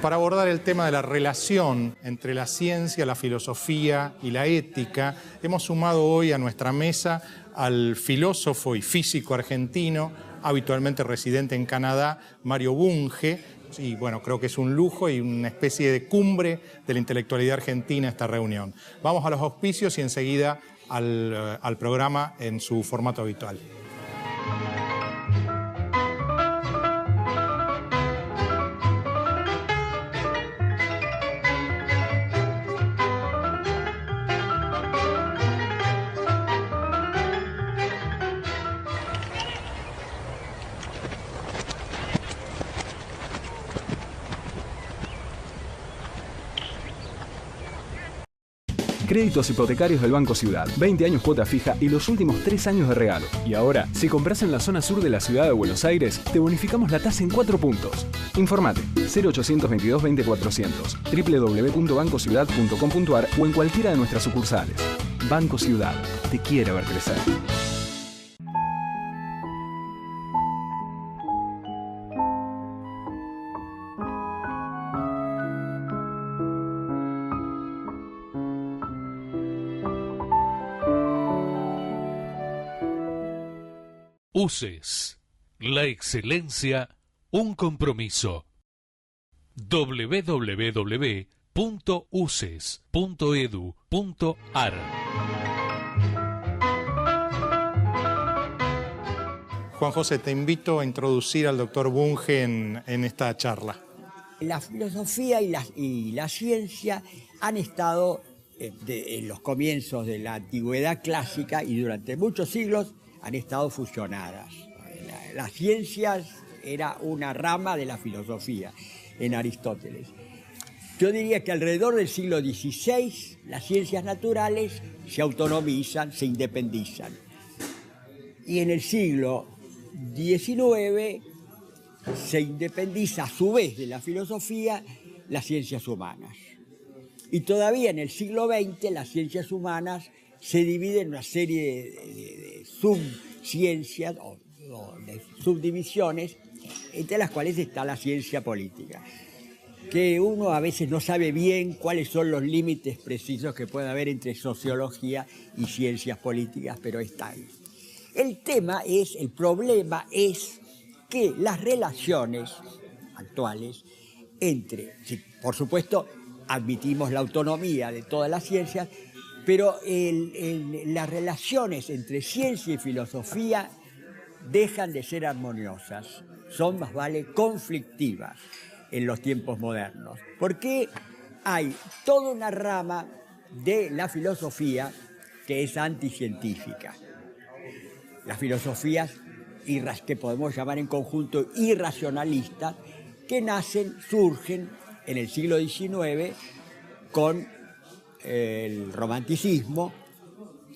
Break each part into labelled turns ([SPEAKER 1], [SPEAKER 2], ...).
[SPEAKER 1] Para abordar el tema de la relación entre la ciencia, la filosofía y la ética, hemos sumado hoy a nuestra mesa al filósofo y físico argentino, habitualmente residente en Canadá, Mario Bunge. Y bueno, creo que es un lujo y una especie de cumbre de la intelectualidad argentina esta reunión. Vamos a los auspicios y enseguida al programa en su formato habitual.
[SPEAKER 2] Créditos hipotecarios del Banco Ciudad. 20 años cuota fija y los últimos 3 años de regalo. Y ahora, si compras en la zona sur de la ciudad de Buenos Aires, te bonificamos la tasa en 4 puntos. Informate 0822 20 400, www.bancociudad.com.ar o en cualquiera de nuestras sucursales. Banco Ciudad. Te quiere ver crecer.
[SPEAKER 3] UCES, la excelencia, un compromiso. www.uces.edu.ar.
[SPEAKER 1] Juan José, te invito a introducir al doctor Bunge en esta charla.
[SPEAKER 4] La filosofía y la ciencia han estado en los comienzos de la antigüedad clásica y durante muchos siglos han estado fusionadas. Las ciencias era una rama de la filosofía en Aristóteles. Yo diría que alrededor del siglo XVI las ciencias naturales se autonomizan, se independizan. Y en el siglo XIX se independiza a su vez de la filosofía las ciencias humanas. Y todavía en el siglo XX las ciencias humanas se dividen en una serie de subciencias o de subdivisiones, entre las cuales está la ciencia política, que uno a veces no sabe bien cuáles son los límites precisos que puede haber entre sociología y ciencias políticas, pero está ahí. El problema es que las relaciones actuales por supuesto, admitimos la autonomía de todas las ciencias, pero las relaciones entre ciencia y filosofía dejan de ser armoniosas, son más vale conflictivas en los tiempos modernos, porque hay toda una rama de la filosofía que es anticientífica. Las filosofías que podemos llamar en conjunto irracionalistas, que surgen en el siglo XIX con el romanticismo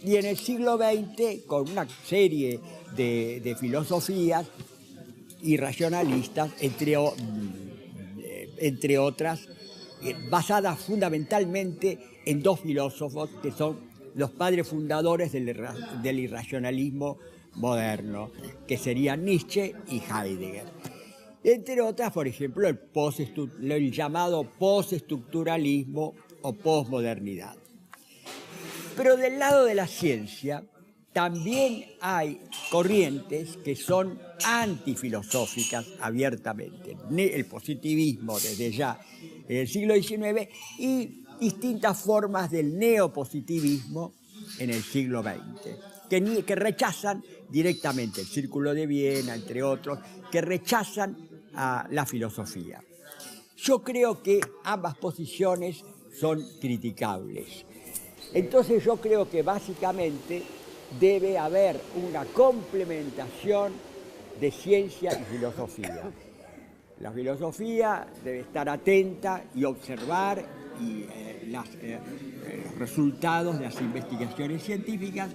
[SPEAKER 4] y en el siglo XX con una serie de filosofías irracionalistas, entre otras, basadas fundamentalmente en dos filósofos que son los padres fundadores del irracionalismo moderno, que serían Nietzsche y Heidegger. Entre otras, por ejemplo, el llamado postestructuralismo o posmodernidad. Pero del lado de la ciencia también hay corrientes que son antifilosóficas abiertamente. El positivismo desde ya en el siglo XIX y distintas formas del neopositivismo en el siglo XX, que rechazan directamente el Círculo de Viena, entre otros, que rechazan a la filosofía. Yo creo que ambas posiciones son criticables. Entonces yo creo que básicamente debe haber una complementación de ciencia y filosofía. La filosofía debe estar atenta y observar los resultados de las investigaciones científicas,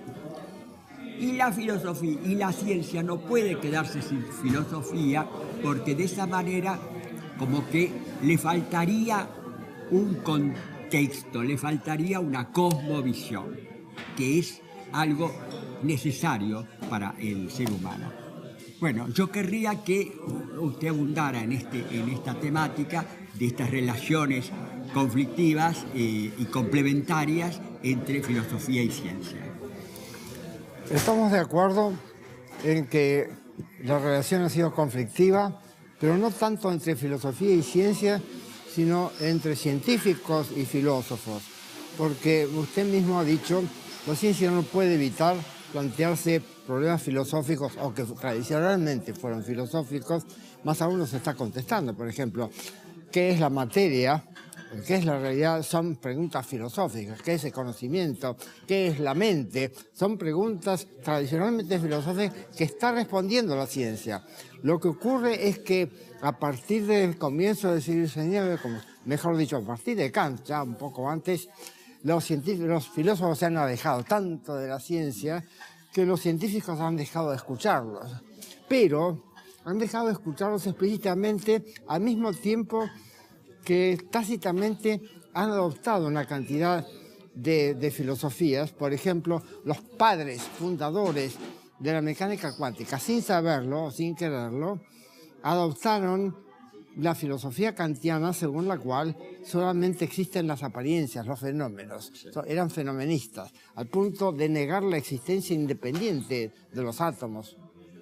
[SPEAKER 4] y la filosofía y la ciencia no puede quedarse sin filosofía, porque de esa manera como que le faltaría un contexto, le faltaría una cosmovisión, que es algo necesario para el ser humano. Bueno, yo querría que usted abundara en esta temática de estas relaciones conflictivas y complementarias entre filosofía y ciencia.
[SPEAKER 5] Estamos de acuerdo en que la relación ha sido conflictiva, pero no tanto entre filosofía y ciencia, sino entre científicos y filósofos. Porque usted mismo ha dicho, la ciencia no puede evitar plantearse problemas filosóficos, o que tradicionalmente fueron filosóficos, más aún los está contestando. Por ejemplo, ¿qué es la materia? ¿Qué es la realidad? Son preguntas filosóficas. ¿Qué es el conocimiento? ¿Qué es la mente? Son preguntas tradicionalmente filosóficas que está respondiendo la ciencia. Lo que ocurre es que a partir del comienzo del siglo XIX, mejor dicho, a partir de Kant, ya un poco antes, los filósofos se han alejado tanto de la ciencia que los científicos han dejado de escucharlos. Pero han dejado de escucharlos explícitamente al mismo tiempo que tácitamente han adoptado una cantidad de filosofías. Por ejemplo, los padres fundadores de la mecánica cuántica, sin saberlo, sin quererlo, adoptaron la filosofía kantiana, según la cual solamente existen las apariencias, los fenómenos. Eran fenomenistas, al punto de negar la existencia independiente de los átomos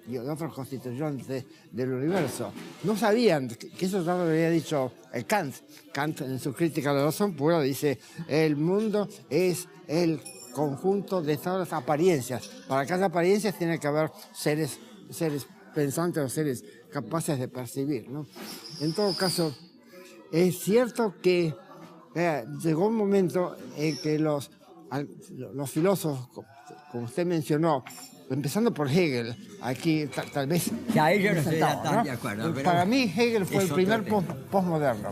[SPEAKER 5] y de otros constituyentes del universo. No sabían, que eso ya lo había dicho Kant. Kant, en su crítica de la razón pura, dice: el mundo es el conjunto de todas las apariencias. Para cada apariencia tiene que haber seres pensantes o seres capaces de percibir, ¿no? En todo caso, es cierto que llegó un momento en que los filósofos, como usted mencionó, empezando por Hegel, aquí tal vez...
[SPEAKER 4] Ya ellos no estoy tan de acuerdo. Pero
[SPEAKER 5] para mí Hegel fue el primer postmoderno.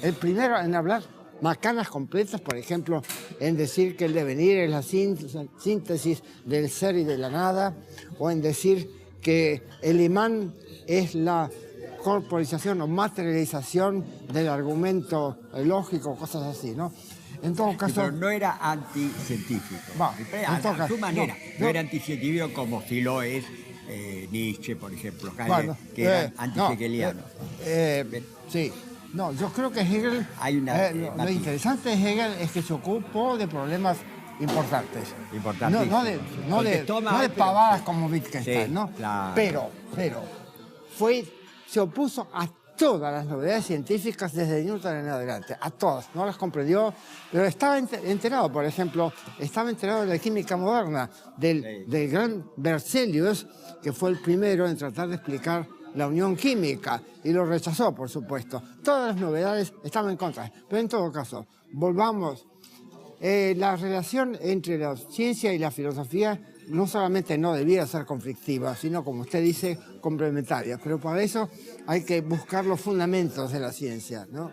[SPEAKER 5] El primero en hablar macanas completas, por ejemplo, en decir que el devenir es la síntesis del ser y de la nada, o en decir que el imán es la corporización o materialización del argumento lógico, cosas así, ¿no? En todo caso...
[SPEAKER 4] Sí, pero no era anticientífico. A su manera. No era anticientífico como si lo es Nietzsche, por ejemplo, que era antihegeliano.
[SPEAKER 5] Sí. No, yo creo que Hegel... lo interesante de Hegel es que se ocupó de problemas importantes. No de pavadas como Wittgenstein, sí, ¿no? Claro. Pero se opuso a todas las novedades científicas desde Newton en adelante, a todas, no las comprendió, pero estaba enterado, por ejemplo, de la química moderna, del gran Berzelius, que fue el primero en tratar de explicar la unión química, y lo rechazó, por supuesto. Todas las novedades estaban en contra, pero en todo caso, volvamos. La relación entre la ciencia y la filosofía no solamente no debiera ser conflictiva, sino, como usted dice, complementaria. Pero para eso hay que buscar los fundamentos de la ciencia, ¿no?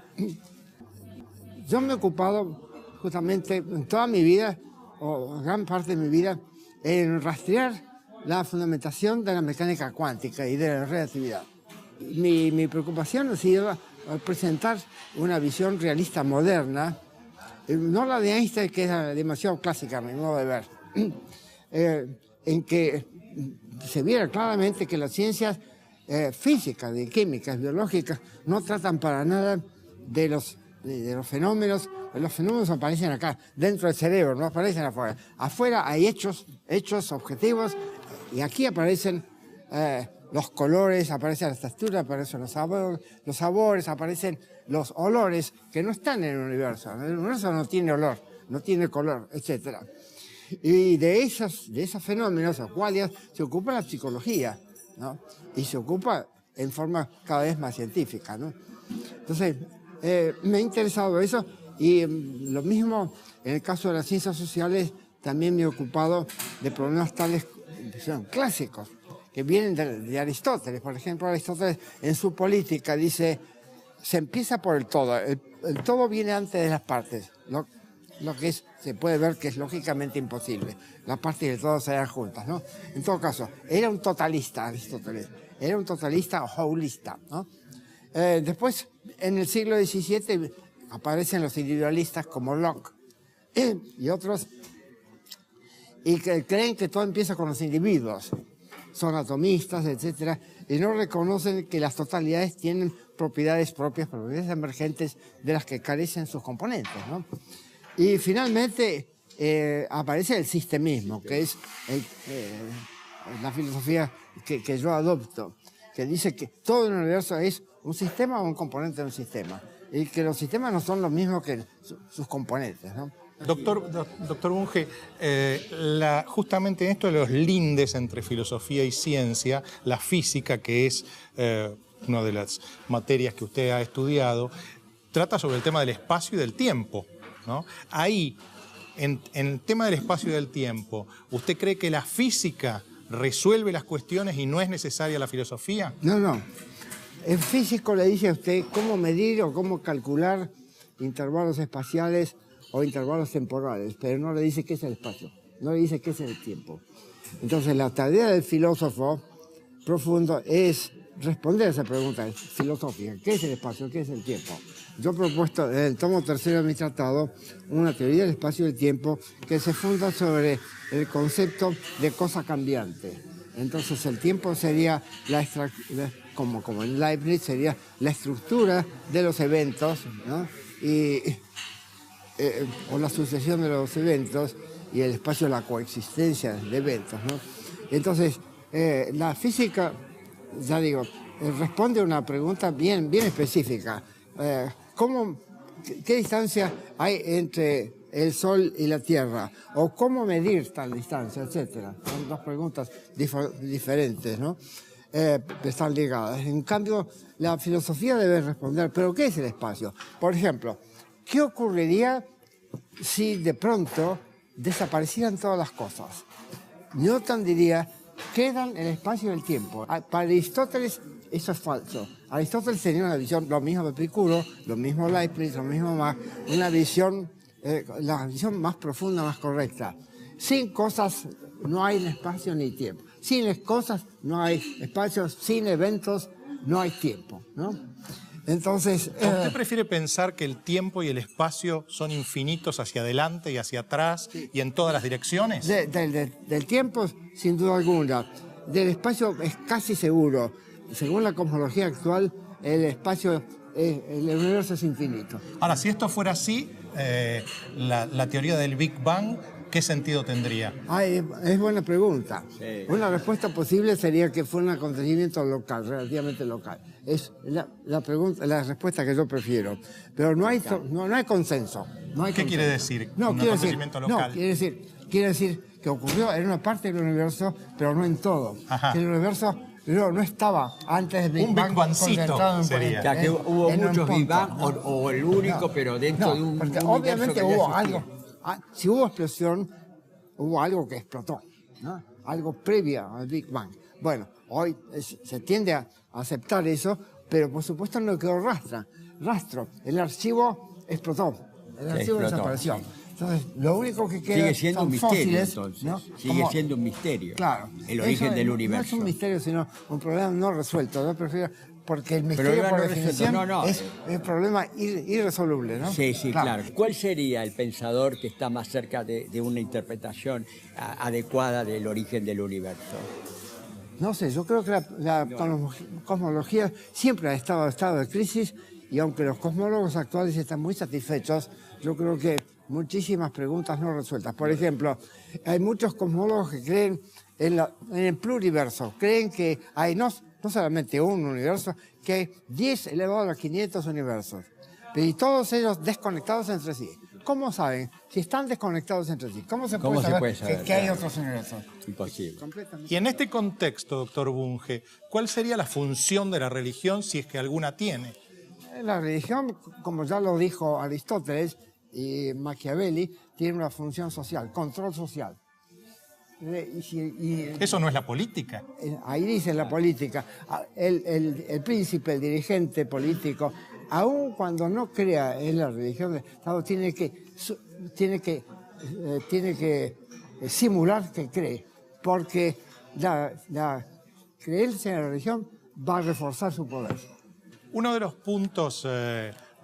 [SPEAKER 5] Yo me he ocupado justamente en toda mi vida, o gran parte de mi vida, en rastrear la fundamentación de la mecánica cuántica y de la relatividad. Mi preocupación ha sido presentar una visión realista moderna, no la de Einstein, que es demasiado clásica a mi modo de ver, en que se viera claramente que las ciencias físicas, de químicas, biológicas, no tratan para nada de los fenómenos. Los fenómenos aparecen acá, dentro del cerebro, no aparecen afuera. Afuera hay hechos objetivos, y aquí aparecen los colores, aparecen las texturas, aparecen los sabores, aparecen los olores que no están en el universo. El universo no tiene olor, no tiene color, etc. Y de esos fenómenos o cualidades se ocupa la psicología, ¿no? Y se ocupa en forma cada vez más científica, ¿no? Entonces, me ha interesado eso, y lo mismo en el caso de las ciencias sociales. También me he ocupado de problemas tales que son clásicos, que vienen de Aristóteles. Por ejemplo, Aristóteles en su Política dice: se empieza por el todo. El todo viene antes de las partes. Lo que se puede ver que es lógicamente imposible. Las partes y el todo se dan juntas, ¿no? En todo caso, era un totalista Aristóteles. Era un totalista o holista, ¿no? Después, en el siglo XVII, aparecen los individualistas como Locke y otros, y que creen que todo empieza con los individuos. son atomistas, etc. Y no reconocen que las totalidades tienen propiedades propias, propiedades emergentes de las que carecen sus componentes, ¿no? Y finalmente aparece el sistemismo, que es la filosofía que yo adopto, que dice que todo el universo es un sistema o un componente de un sistema, y que los sistemas no son lo mismo que sus componentes, ¿no?
[SPEAKER 1] Doctor Bunge, justamente en esto de los lindes entre filosofía y ciencia, la física, que es una de las materias que usted ha estudiado, trata sobre el tema del espacio y del tiempo, ¿no? Ahí, en el tema del espacio y del tiempo, ¿usted cree que la física resuelve las cuestiones y no es necesaria la filosofía?
[SPEAKER 5] No. El físico le dice a usted cómo medir o cómo calcular intervalos espaciales o intervalos temporales, pero no le dice qué es el espacio, no le dice qué es el tiempo. Entonces, la tarea del filósofo profundo es responder a esa pregunta filosófica: ¿qué es el espacio? ¿Qué es el tiempo? Yo he propuesto en el tomo tercero de mi tratado una teoría del espacio y del tiempo que se funda sobre el concepto de cosa cambiante. Entonces, el tiempo sería como en Leibniz, sería la estructura de los eventos, ¿no? O la sucesión de los eventos, y el espacio la coexistencia de eventos, ¿no? Entonces, la física, ya digo, responde a una pregunta bien específica. ¿Qué distancia hay entre el Sol y la Tierra? ¿O cómo medir tal distancia? Etcétera. Son dos preguntas diferentes, ¿no? Están ligadas. En cambio, la filosofía debe responder: ¿pero qué es el espacio? Por ejemplo, ¿qué ocurriría si de pronto desaparecieran todas las cosas? Newton diría: quedan el espacio y el tiempo. Para Aristóteles eso es falso. Aristóteles tenía una visión, lo mismo de Epicuro, lo mismo Leibniz, lo mismo más, una visión, la visión más profunda, más correcta. Sin cosas no hay espacio ni tiempo. Sin cosas no hay espacio, sin eventos no hay tiempo, ¿no? Entonces,
[SPEAKER 1] ¿usted prefiere pensar que el tiempo y el espacio son infinitos hacia adelante y hacia atrás y en todas las direcciones?
[SPEAKER 5] Del tiempo, sin duda alguna. Del espacio es casi seguro. Según la cosmología actual, el espacio, el universo es infinito.
[SPEAKER 1] Ahora, si esto fuera así, la teoría del Big Bang, ¿qué sentido tendría?
[SPEAKER 5] Es buena pregunta. Sí. Una respuesta posible sería que fue un acontecimiento local, relativamente local. Es la respuesta que yo prefiero. Pero no hay consenso.
[SPEAKER 1] ¿Qué quiere decir?
[SPEAKER 5] No,
[SPEAKER 1] un acontecimiento local.
[SPEAKER 5] No, quiere decir que ocurrió en una parte del universo, pero no en todo. Ajá. Que el universo no estaba antes del Big Bang.
[SPEAKER 1] Un Big Bangcito sería.
[SPEAKER 4] O sea, que hubo muchos Big Bang, o el único, pero dentro de un
[SPEAKER 5] porque
[SPEAKER 4] universo
[SPEAKER 5] obviamente
[SPEAKER 4] que
[SPEAKER 5] hubo algo. Si hubo explosión, hubo algo que explotó, ¿no? Algo previo al Big Bang. Bueno, hoy se tiende a aceptar eso, pero por supuesto no quedó rastro. El archivo explotó, el archivo desapareció. Entonces, lo único que queda
[SPEAKER 4] sigue siendo
[SPEAKER 5] son
[SPEAKER 4] un misterio,
[SPEAKER 5] fósiles,
[SPEAKER 4] entonces.
[SPEAKER 5] ¿no?
[SPEAKER 4] Sigue siendo un misterio.
[SPEAKER 5] Claro.
[SPEAKER 4] El origen del universo.
[SPEAKER 5] No es un misterio, sino un problema no resuelto. Yo prefiero, porque el misterio, por definición, es un problema irresoluble, ¿no?
[SPEAKER 4] Sí, claro. ¿Cuál sería el pensador que está más cerca de una interpretación adecuada del origen del universo?
[SPEAKER 5] No sé, yo creo que la cosmología siempre ha estado en estado de crisis, y aunque los cosmólogos actuales están muy satisfechos, yo creo que muchísimas preguntas no resueltas. Por ejemplo, hay muchos cosmólogos que creen en el pluriverso, creen que hay no solamente un universo, que hay 10 elevado a los 500 universos, y todos ellos desconectados entre sí. ¿Cómo saben? Si están desconectados entre sí, ¿cómo se puede saber que hay otros universos?
[SPEAKER 4] Imposible.
[SPEAKER 1] Y en este contexto, doctor Bunge, ¿cuál sería la función de la religión, si es que alguna tiene?
[SPEAKER 5] La religión, como ya lo dijo Aristóteles y Machiavelli, tiene una función social, control social.
[SPEAKER 1] Eso no es la política.
[SPEAKER 5] Ahí dice la política. El príncipe, el dirigente político, aun cuando no crea en la religión del Estado, tiene que simular que cree, porque la creencia en la religión va a reforzar su poder.
[SPEAKER 1] Uno de los puntos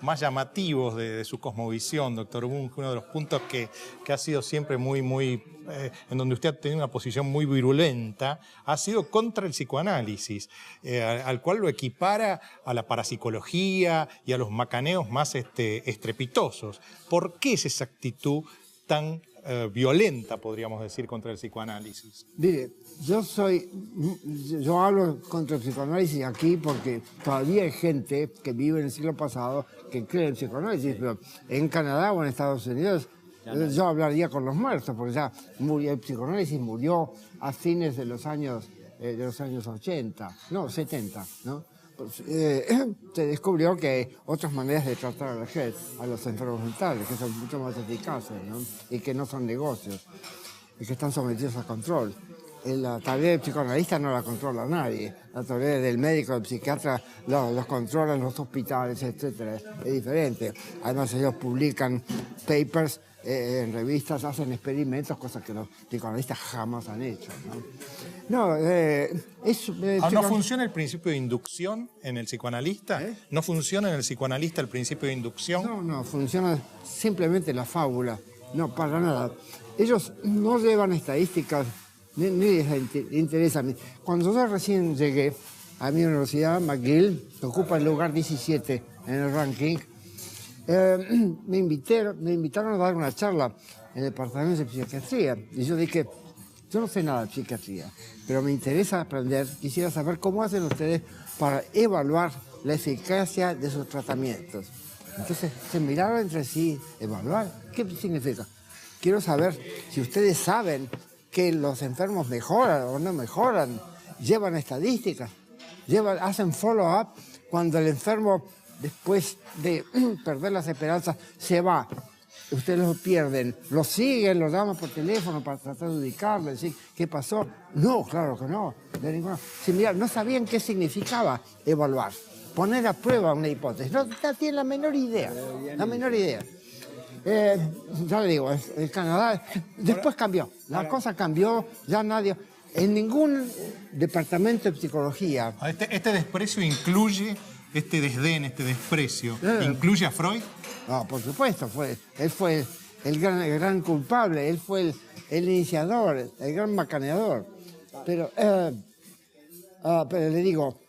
[SPEAKER 1] más llamativos de su cosmovisión, doctor Bunge, uno de los puntos que ha sido siempre en donde usted ha tenido una posición muy virulenta, ha sido contra el psicoanálisis, al cual lo equipara a la parapsicología y a los macaneos más estrepitosos. ¿Por qué es esa actitud tan violenta, podríamos decir, contra el psicoanálisis?
[SPEAKER 5] Mire, yo hablo contra el psicoanálisis aquí porque todavía hay gente que vive en el siglo pasado que cree en el psicoanálisis, pero en Canadá o en Estados Unidos yo hablaría con los muertos, porque ya el psicoanálisis murió a fines de los años 80, no, 70, ¿no? Se descubrió que hay otras maneras de tratar a los enfermos mentales, que son mucho más eficaces, ¿no? Y que no son negocios, y que están sometidos a control. La tarea del psicoanalista no la controla nadie, la tarea del médico, del psiquiatra, los controlan los hospitales, etc. Es diferente. Además ellos publican papers en revistas, hacen experimentos, cosas que los psicoanalistas jamás han hecho, ¿no?
[SPEAKER 1] ¿No funciona el principio de inducción en el psicoanalista? ¿No funciona en el psicoanalista el principio de inducción?
[SPEAKER 5] No, funciona simplemente la fábula, no, para nada. Ellos no llevan estadísticas, ni les interesa. Cuando yo recién llegué a mi universidad, McGill, que ocupa el lugar 17 en el ranking, me invitaron a dar una charla en el departamento de psiquiatría. Y yo dije, yo no sé nada de psiquiatría, pero me interesa aprender, quisiera saber cómo hacen ustedes para evaluar la eficacia de sus tratamientos. Entonces se miraron entre sí, evaluar, ¿qué significa? Quiero saber si ustedes saben que los enfermos mejoran o no mejoran, llevan estadísticas, hacen follow-up cuando el enfermo, después de perder las esperanzas, se va. Ustedes lo pierden, lo siguen, lo llaman por teléfono para tratar de ubicarle, decir, ¿qué pasó? No, claro que no, de ninguna. Si, mira, no sabían qué significaba evaluar, poner a prueba una hipótesis, no tienen la menor idea, ya le digo, en Canadá, después cambió, la cosa cambió, ya nadie, en ningún departamento de psicología.
[SPEAKER 1] ¿Este desprecio incluye, este desdén, este desprecio, incluye a Freud?
[SPEAKER 5] No, por supuesto, él fue el gran culpable, él fue el iniciador, el gran macaneador. Pero le digo,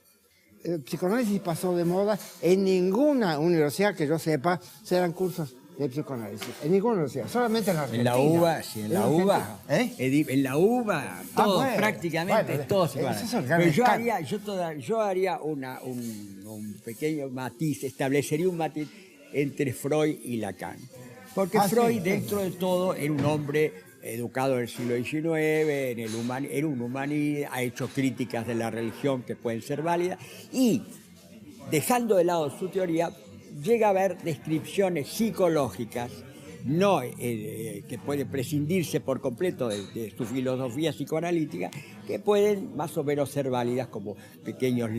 [SPEAKER 5] el psicoanálisis pasó de moda. En ninguna universidad que yo sepa se dan cursos de psicoanálisis. En ninguna universidad, solamente en la Argentina.
[SPEAKER 4] En la UBA, sí, en la UBA. En la UBA, todo, prácticamente todo psicoanálisis. Pero yo haría un pequeño matiz, establecería un matiz entre Freud y Lacan. Porque Freud, dentro de todo, era un hombre educado en el siglo XIX, era un humanista, ha hecho críticas de la religión que pueden ser válidas, y dejando de lado su teoría, llega a haber descripciones psicológicas que pueden prescindirse por completo de su filosofía psicoanalítica, que pueden más o menos ser válidas como pequeños,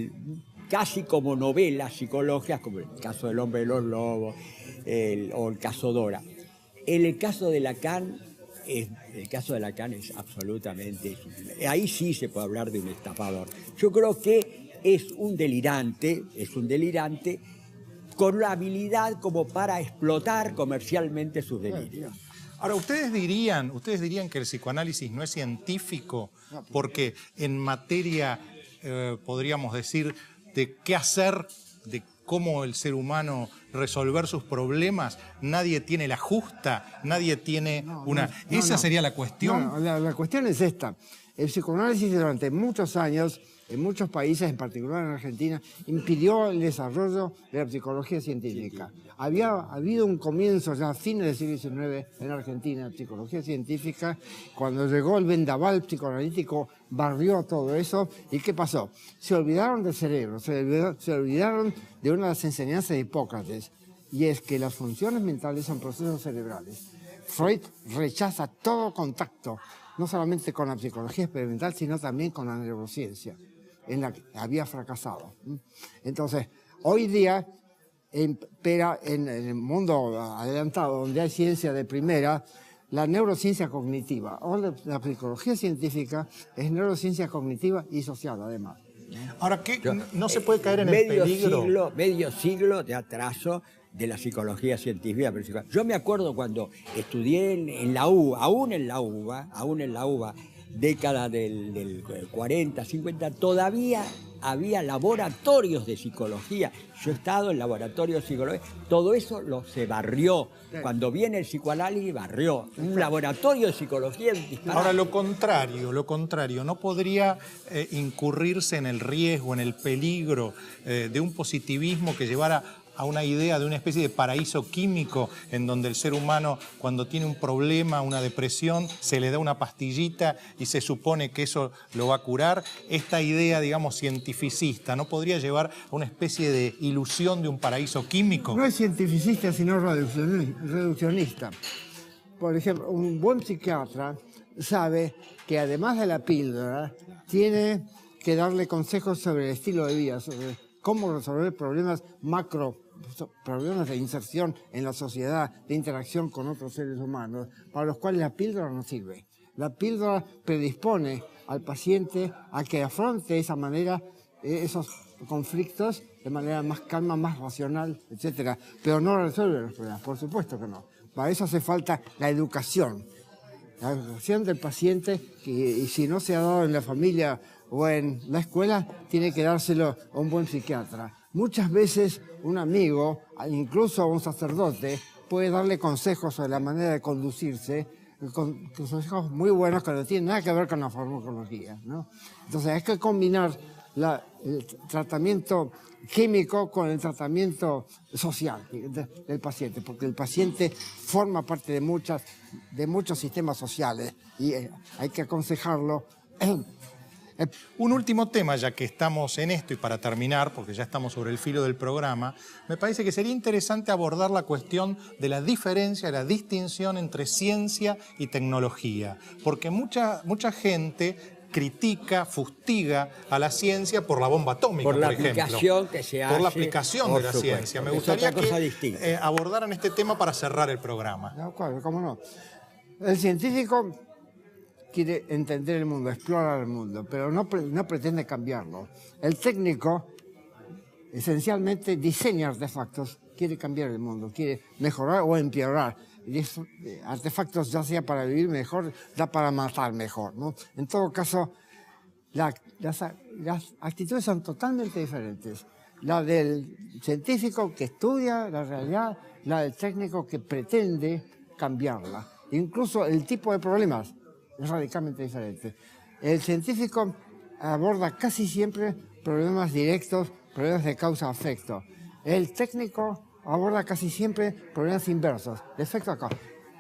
[SPEAKER 4] casi como novelas psicológicas, como el caso del hombre de los lobos o el caso Dora. El caso de Lacan es absolutamente... Ahí sí se puede hablar de un estafador. Yo creo que es un delirante con la habilidad como para explotar comercialmente sus delirios.
[SPEAKER 1] Ahora, ¿ustedes dirían que el psicoanálisis no es científico porque en materia, podríamos decir, de qué hacer, de cómo el ser humano resolver sus problemas, nadie tiene la justa, nadie tiene ¿Esa sería la cuestión?
[SPEAKER 5] No, la cuestión es esta. El psicoanálisis durante muchos años, en muchos países, en particular en Argentina, impidió el desarrollo de la psicología científica. Había habido un comienzo ya a fines del siglo XIX en Argentina, de psicología científica. Cuando llegó el vendaval psicoanalítico, barrió todo eso. ¿Y qué pasó? Se olvidaron del cerebro, se olvidaron de una de las enseñanzas de Hipócrates, y es que las funciones mentales son procesos cerebrales. Freud rechaza todo contacto, no solamente con la psicología experimental, sino también con la neurociencia, en la que había fracasado. Entonces, hoy día, pero en el mundo adelantado, donde hay ciencia de primera, la neurociencia cognitiva, o la psicología científica, es neurociencia cognitiva y social, además.
[SPEAKER 1] Ahora, ¿no se puede caer en el peligro?
[SPEAKER 4] Medio siglo de atraso de la psicología científica. Pero yo me acuerdo cuando estudié en la UBA, aún en la UBA, década del 40, 50, todavía había laboratorios de psicología. Yo he estado en laboratorios de psicología. Todo eso se barrió. Cuando viene el psicoanálisis, barrió. Un laboratorio de psicología.
[SPEAKER 1] Ahora, lo contrario. ¿No podría incurrirse en el riesgo, en el peligro de un positivismo que llevara a una idea de una especie de paraíso químico en donde el ser humano, cuando tiene un problema, una depresión, se le da una pastillita y se supone que eso lo va a curar? Esta idea, digamos, cientificista, ¿no podría llevar a una especie de ilusión de un paraíso químico?
[SPEAKER 5] No es cientificista, sino reduccionista. Por ejemplo, un buen psiquiatra sabe que además de la píldora, tiene que darle consejos sobre el estilo de vida, sobre cómo resolver problemas problemas de inserción en la sociedad, de interacción con otros seres humanos, para los cuales la píldora no sirve. La píldora predispone al paciente a que afronte esa manera, esos conflictos de manera más calma, más racional, etc. Pero no resuelve los problemas, por supuesto que no. Para eso hace falta la educación del paciente, y si no se ha dado en la familia o en la escuela, tiene que dárselo a un buen psiquiatra. Muchas veces un amigo, incluso un sacerdote, puede darle consejos sobre la manera de conducirse, consejos muy buenos que no tienen nada que ver con la farmacología, ¿no? Entonces hay que combinar el tratamiento químico con el tratamiento social del paciente, porque el paciente forma parte de muchos sistemas sociales y hay que aconsejarlo.
[SPEAKER 1] Un último tema, ya que estamos en esto, y para terminar, porque ya estamos sobre el filo del programa, me parece que sería interesante abordar la cuestión de la diferencia, la distinción entre ciencia y tecnología, porque mucha gente critica, fustiga a la ciencia por la bomba atómica, por ejemplo.
[SPEAKER 4] Aplicación que se hace.
[SPEAKER 1] Por la aplicación de la ciencia. Me gustaría que abordaran este tema para cerrar el programa.
[SPEAKER 5] De acuerdo, cómo no. El científico quiere entender el mundo, explorar el mundo, pero no pretende cambiarlo. El técnico, esencialmente, diseña artefactos, quiere cambiar el mundo, quiere mejorar o empeorar. Artefactos ya sea para vivir mejor, ya para matar mejor, ¿no? En todo caso, las actitudes son totalmente diferentes. La del científico que estudia la realidad, la del técnico que pretende cambiarla. Incluso el tipo de problemas es radicalmente diferente. El científico aborda casi siempre problemas directos, problemas de causa-efecto. El técnico aborda casi siempre problemas inversos, de efecto acá.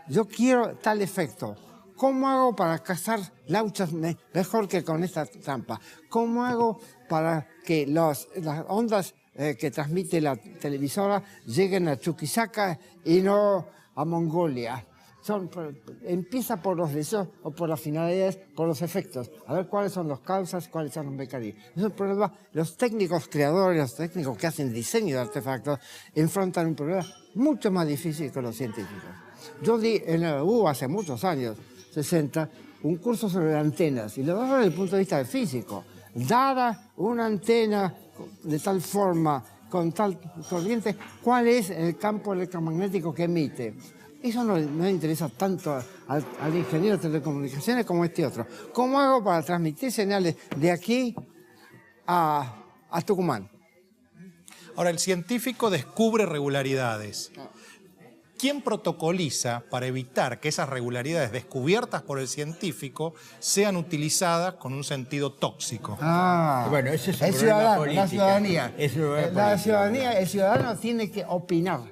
[SPEAKER 5] Yo quiero tal efecto. ¿Cómo hago para cazar lauchas mejor que con esta trampa? ¿Cómo hago para que las ondas que transmite la televisora lleguen a Chuquisaca y no a Mongolia? Empieza por los deseos o por las finalidades, por los efectos. A ver cuáles son las causas, cuáles son los mecanismos. Es un problema. Los técnicos creadores, los técnicos que hacen diseño de artefactos, enfrentan un problema mucho más difícil que los científicos. Yo di en la U hace muchos años, 60, un curso sobre antenas, y lo daba desde el punto de vista del físico. Dada una antena de tal forma, con tal corriente, ¿cuál es el campo electromagnético que emite? Eso no le interesa tanto al ingeniero de telecomunicaciones como este otro. ¿Cómo hago para transmitir señales de aquí a Tucumán?
[SPEAKER 1] Ahora, el científico descubre regularidades. ¿Quién protocoliza para evitar que esas regularidades descubiertas por el científico sean utilizadas con un sentido tóxico?
[SPEAKER 4] Bueno, ese es el ciudadano,
[SPEAKER 5] la ciudadanía. El ciudadano tiene que opinar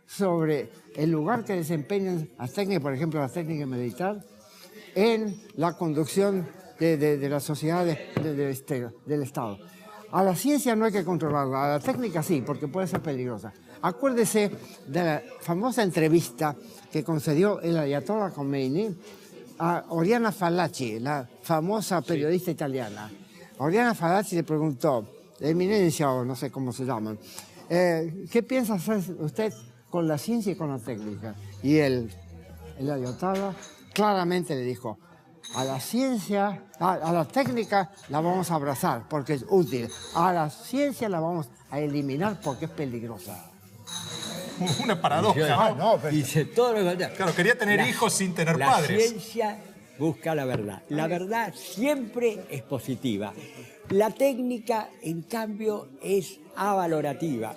[SPEAKER 5] sobre el lugar que desempeñan las técnicas, por ejemplo, las técnicas militares, en la conducción de la sociedad del Estado. A la ciencia no hay que controlarla, a la técnica sí, porque puede ser peligrosa. Acuérdese de la famosa entrevista que concedió el ayatollah Khomeini a Oriana Fallaci, la famosa periodista italiana. Oriana Fallaci le preguntó, eminencia o no sé cómo se llaman, ¿qué piensa hacer usted con la ciencia y con la técnica? Y el ayatollah claramente le dijo, a la ciencia, a la técnica la vamos a abrazar porque es útil, a la ciencia la vamos a eliminar porque es peligrosa.
[SPEAKER 1] una paradoja, ¿no?
[SPEAKER 4] Dice todo lo contrario.
[SPEAKER 1] Claro, quería tener hijos sin tener padres.
[SPEAKER 4] La ciencia busca la verdad. La verdad siempre es positiva. La técnica, en cambio, es avalorativa,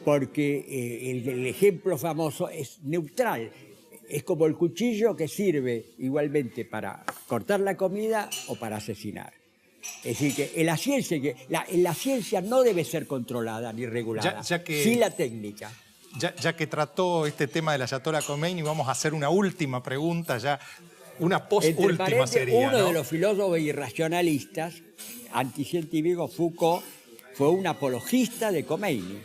[SPEAKER 4] porque el ejemplo famoso es neutral. Es como el cuchillo que sirve igualmente para cortar la comida o para asesinar. Es decir, que en la ciencia no debe ser controlada ni regulada, sí la técnica.
[SPEAKER 1] Ya que trató este tema de la Ayatollah Khomeini, vamos a hacer una última pregunta, ya una post-última sería.
[SPEAKER 4] Uno de los filósofos irracionalistas anticientíficos, Foucault, fue un apologista de Khomeini.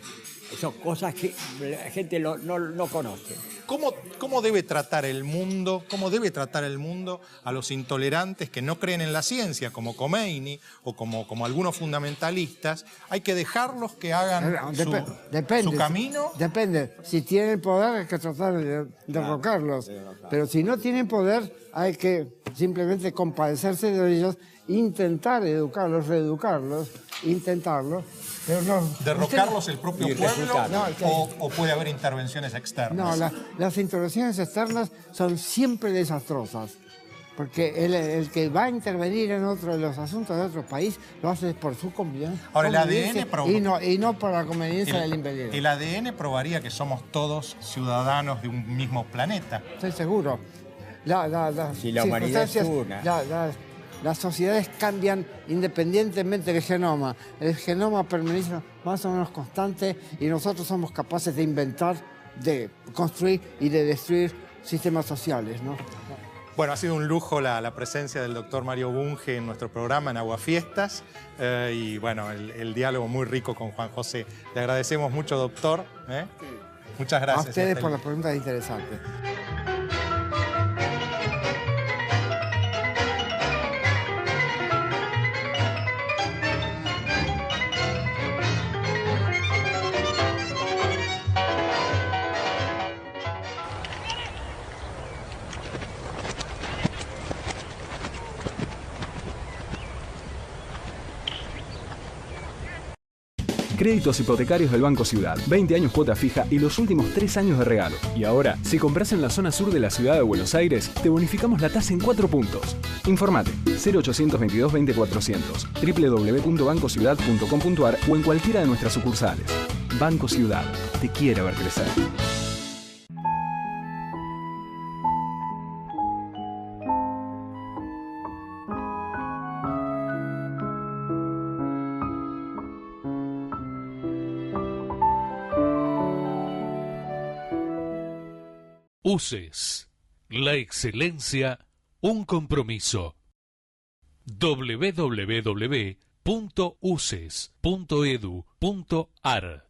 [SPEAKER 4] Son cosas que la gente no conoce.
[SPEAKER 1] ¿Cómo debe tratar el mundo? ¿Cómo debe tratar el mundo a los intolerantes que no creen en la ciencia, como Khomeini o como algunos fundamentalistas? ¿Hay que dejarlos que hagan su camino?
[SPEAKER 5] Depende. Si tienen poder hay que tratar de derrocarlos. Pero si no tienen poder hay que simplemente compadecerse de ellos, intentar educarlos, reeducarlos, intentarlo. Pero no,
[SPEAKER 1] ¿derrocarlos el propio pueblo o puede haber intervenciones externas?
[SPEAKER 5] No, las intervenciones externas son siempre desastrosas, porque el que va a intervenir en otro de los asuntos de otro país lo hace por su conveniencia.
[SPEAKER 1] Ahora, el ADN
[SPEAKER 5] y no por la conveniencia del imperial.
[SPEAKER 1] El ADN probaría que somos todos ciudadanos de un mismo planeta.
[SPEAKER 5] Estoy seguro.
[SPEAKER 4] Si la humanidad es una.
[SPEAKER 5] Las sociedades cambian independientemente del genoma. El genoma permanece más o menos constante y nosotros somos capaces de inventar, de construir y de destruir sistemas sociales, ¿no?
[SPEAKER 1] Bueno, ha sido un lujo la presencia del doctor Mario Bunge en nuestro programa en Aguafiestas y bueno, el diálogo muy rico con Juan José. Le agradecemos mucho, doctor. Muchas gracias.
[SPEAKER 5] A ustedes por las preguntas interesantes.
[SPEAKER 2] Créditos hipotecarios del Banco Ciudad. 20 años cuota fija y los últimos 3 años de regalo. Y ahora, si compras en la zona sur de la ciudad de Buenos Aires, te bonificamos la tasa en 4 puntos. Informate 0822 20 400, www.bancociudad.com.ar o en cualquiera de nuestras sucursales. Banco Ciudad. Te quiere ver crecer.
[SPEAKER 3] UCES, la excelencia, un compromiso. www.uces.edu.ar